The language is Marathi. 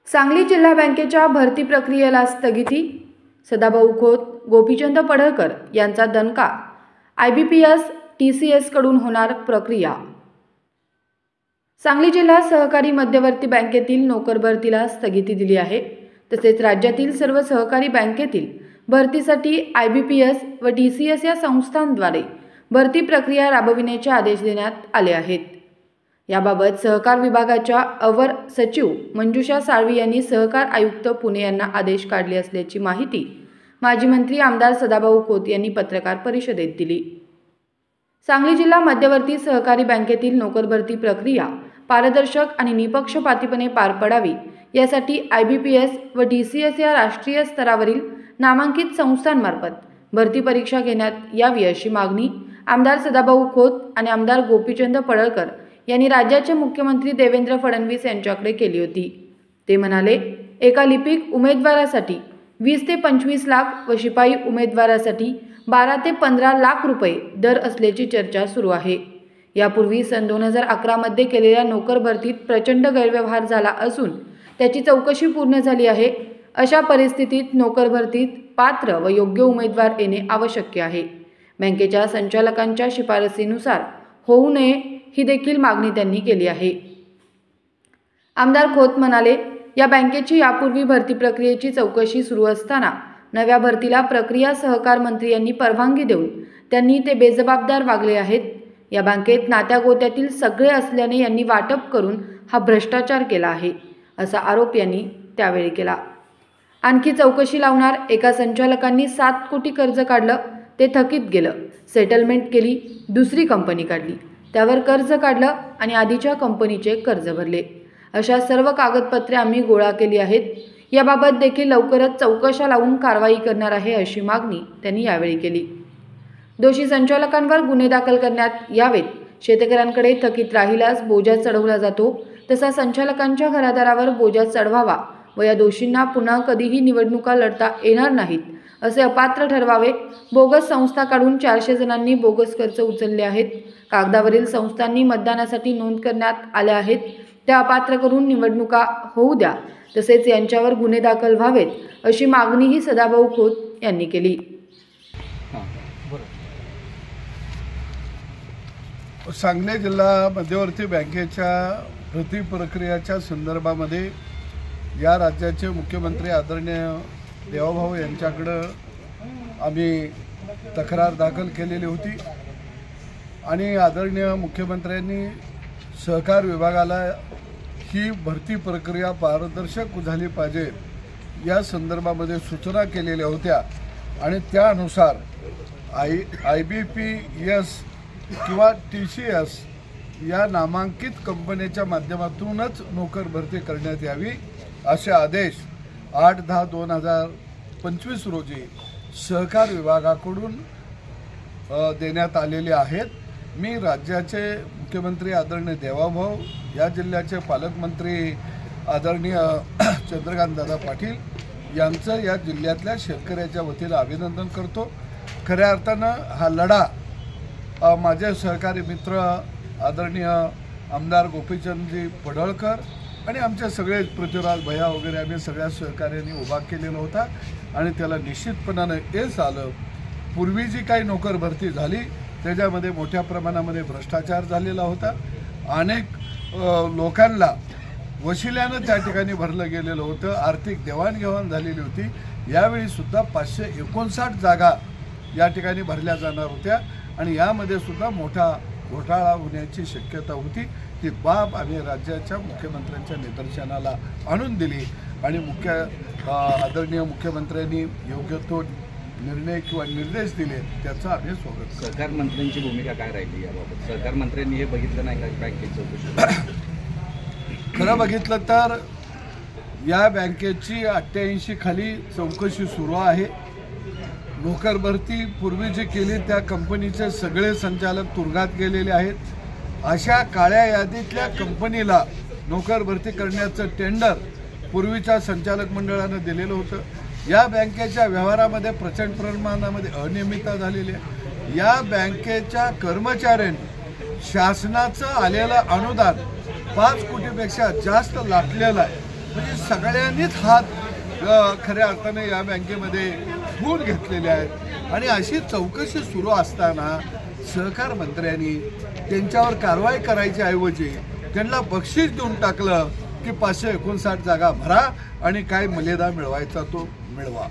सांगली जिल्हा बँकेच्या भरती प्रक्रियेला स्थगिती। सदाभाऊ खोत, गोपीचंद पडळकर यांचा दणका। IBPS TCS कडून होणार प्रक्रिया। सांगली जिल्हा सहकारी मध्यवर्ती बँकेतील नोकर भरतीला स्थगिती दिली आहे। तसेच राज्यातील सर्व सहकारी बँकेतील भरतीसाठी IBPS व TCS या संस्थांद्वारे भरती प्रक्रिया राबविण्याचे आदेश देण्यात आले आहेत। याबाबत सहकार विभागाच्या अवर सचिव मंजुषा साळवी यांनी सहकार आयुक्त पुणे यांना आदेश काढले असल्याची माहिती माजी मंत्री आमदार सदाभाऊ खोत यांनी पत्रकार परिषदेत दिली। सांगली जिल्हा मध्यवर्ती सहकारी बँकेतील नोकर भरती प्रक्रिया पारदर्शक आणि निपक्षपातीपणे पार पडावी यासाठी IBPS व TCS या राष्ट्रीय स्तरावरील नामांकित संस्थांमार्फत भरती परीक्षा घेण्यात यावी अशी मागणी आमदार सदाभाऊ खोत आणि आमदार गोपीचंद पडळकर यांनी राज्याचे मुख्यमंत्री देवेंद्र फडणवीस यांच्याकडे केली होती। ते म्हणाले, एका लिपिक उमेदवारासाठी 20 ते 25 लाख व शिपाई उमेदवारासाठी 12 ते 15 लाख रुपये दर असल्याची चर्चा सुरू आहे। यापूर्वी सन 2011 मध्ये केलेल्या नोकर भरतीत प्रचंड गैरव्यवहार झाला असून त्याची चौकशी पूर्ण झाली आहे। अशा परिस्थितीत नोकर भरतीत पात्र व योग्य उमेदवार येणे आवश्यक आहे। बँकेच्या संचालकांच्या शिफारसीनुसार होऊ नये ही देखील मागणी त्यांनी केली आहे। आमदार खोत म्हणाले, या बँकेची यापूर्वी भरती प्रक्रियेची चौकशी सुरू असताना नव्या भरतीला प्रक्रिया सहकार मंत्री यांनी परवानगी देऊन त्यांनी ते बेजबाबदार वागले आहेत। या बँकेत नात्या गोत्यातील सगळे असल्याने यांनी वाटप करून हा भ्रष्टाचार केला आहे असा आरोप यांनी त्यावेळी केला। आणखी चौकशी लावणार, एका संचालकांनी 7 कोटी कर्ज काढलं, ते थकीत गेलं, सेटलमेंट केली, दुसरी कंपनी काढली, त्यावर कर्ज काढलं आणि आधीच्या कंपनीचे कर्ज भरले। अशा सर्व कागदपत्रे आम्ही गोळा केली आहेत। याबाबत देखील लवकरच चौकशा लावून कारवाई करणार आहे अशी मागणी त्यांनी यावेळी केली। दोषी संचालकांवर गुन्हे दाखल करण्यात यावेत। शेतकऱ्यांकडे थकीत राहिल्यास बोजा चढवला जातो, तसा संचालकांच्या घरादारावर बोजा चढवावा व या दोषींना पुन्हा कधीही निवडणुका लढता येणार नाहीत असे अपात्र ठरवावे। बोगस संस्था काढून 400 जणांनी बोगस कर्ज उचलले आहेत। कागदावरील संस्थांनी मतदानासाठी नोंद करण्यात आल्या आहेत, त्या अपात्र करून निवडणुका होऊ द्या, तसेच यांच्यावर गुन्हे दाखल व्हावेत अशी मागणीही सदाभाऊ खोत यांनी केली। सांगली जिल्हा मध्यवर्ती बँकेच्या भरती प्रक्रियेच्या संदर्भामध्ये या राज्याचे मुख्यमंत्री आदरणीय देवाभाऊ यांच्याकडे आम्ही तक्रार दाखल केलेली होती आणि आदरणीय मुख्यमंत्र्यांनी सहकार विभागाला ही भरती प्रक्रिया पारदर्शक झाली पाहिजे या संदर्भामध्ये सूचना केलेल्या होत्या आणि त्यानुसार IBPS किंवा TCS या नामांकित कंपनीच्या माध्यमातूनच नोकर भरती करण्यात यावी असे आदेश 8/10/2025 रोजी सहकार विभागाकडून देण्यात आलेले आहेत। मी राज्याचे मुख्यमंत्री आदरणीय देवाभाऊ, या जिल्ह्याचे पालकमंत्री आदरणीय चंद्रकांत दादा पाटील यांचं या जिल्ह्यातल्या शेतकऱ्याच्या वतीने अभिनंदन करतो। खऱ्या अर्थानं हा लढा माझे सहकारी मित्र आदरणीय आमदार गोपीचंदजी पडळकर आणि आमचे सगळे पृथ्वीराज भैया वगैरे आम्ही सगळ्या सहकार्यांनी उभा केलेला होता आणि त्याला निश्चितपणाने यश आलं। पूर्वी जी काही नोकर भरती झाली त्याच्यामध्ये मोठ्या प्रमाणामध्ये भ्रष्टाचार झालेला होता। अनेक लोकांना वशिल्यानं त्या ठिकाणी भरलं गेलेलं होतं, आर्थिक देवाणघेवाण झालेली होती। यावेळी सुद्धा 559 जागा या ठिकाणी भरल्या जाणार होत्या आणि यामध्ये सुद्धा मोठा घोटाळा होण्याची शक्यता होती। ती बाब आम्ही राज्याच्या मुख्यमंत्र्यांच्या निदर्शनाला आणून दिली आणि आदरणीय मुख्यमंत्र्यांनी योग्य तो निर्णय किंवा निर्देश दिले, त्याचं आम्ही स्वागत करतो। सरकार मंत्र्यांची भूमिका काय राहिली याबाबत? सरकार मंत्र्यांनी हे बघितलं नाही का बँकेचं? खरं बघितलं तर या बँकेची 88 खाली चौकशी सुरू आहे। नोकर भरती पूर्वी जी केली त्या कंपनीचे सगळे संचालक तुरुंगात गेलेले आहेत। अशा काळ्या यादीतल्या कंपनीला नोकर भरती करण्याचं टेंडर पूर्वीच्या संचालक मंडळानं दिलेलं होतं। या बँकेच्या व्यवहारामध्ये प्रचंड प्रमाणामध्ये अनियमितता झालेली आहे। या बँकेच्या कर्मचाऱ्यांनी शासनाचं आलेलं अनुदान 5 कोटीपेक्षा जास्त लाटलेलं आहे म्हणजे सगळ्यांनीच हात खऱ्या अर्थाने या बँकेमध्ये फूल घेतलेले आहेत आणि अशी चौकशी सुरू असताना सहकार मंत्र्यांनी त्यांच्यावर कारवाई करायच्या ऐवजी त्यांना बक्षीस देऊन टाकलं की 559 जागा भरा आणि काय मर्यादा मिळवायचा तो मिळवा.